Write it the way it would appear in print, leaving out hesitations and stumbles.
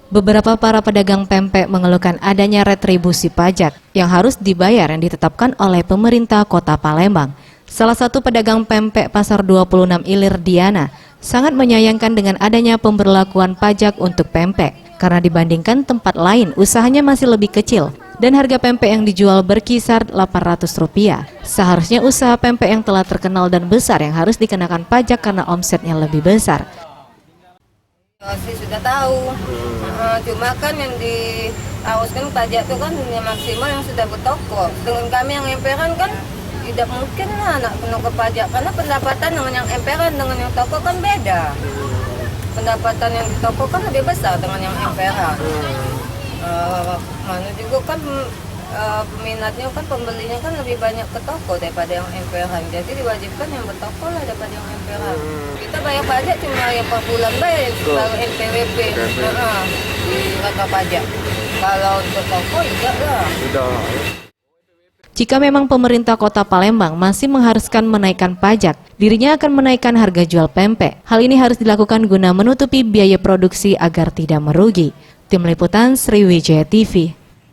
Beberapa para pedagang pempek mengeluhkan adanya retribusi pajak yang harus dibayar yang ditetapkan oleh pemerintah Kota Palembang. Salah satu pedagang pempek Pasar 26 Ilir, Diana, sangat menyayangkan dengan adanya pemberlakuan pajak untuk pempek karena dibandingkan tempat lain usahanya masih lebih kecil dan harga pempek yang dijual berkisar Rp800. Seharusnya usaha pempek yang telah terkenal dan besar yang harus dikenakan pajak karena omsetnya lebih besar. Sih sudah tahu, cuma kan yang diharuskan pajak itu kan yang maksimal yang sudah bertoko. Dengan kami yang emperan kan tidak mungkin lah nak kena ke pajak karena pendapatan dengan yang emperan dengan yang toko kan beda. Pendapatan yang di toko kan lebih besar dengan yang emperan. Mana juga kan peminatnya kan pembelinya kan lebih banyak ke toko daripada yang emperan. Jadi diwajibkan yang bertoko lah daripada yang emperan. Kita bayar pajak cuma yang per bulan bayar baru NPWP di kantor pajak. Kalau untuk toko tidak lah. Jika memang pemerintah Kota Palembang masih mengharuskan menaikkan pajak, dirinya akan menaikkan harga jual pempek. Hal ini harus dilakukan guna menutupi biaya produksi agar tidak merugi. Tim Liputan Sriwijaya TV.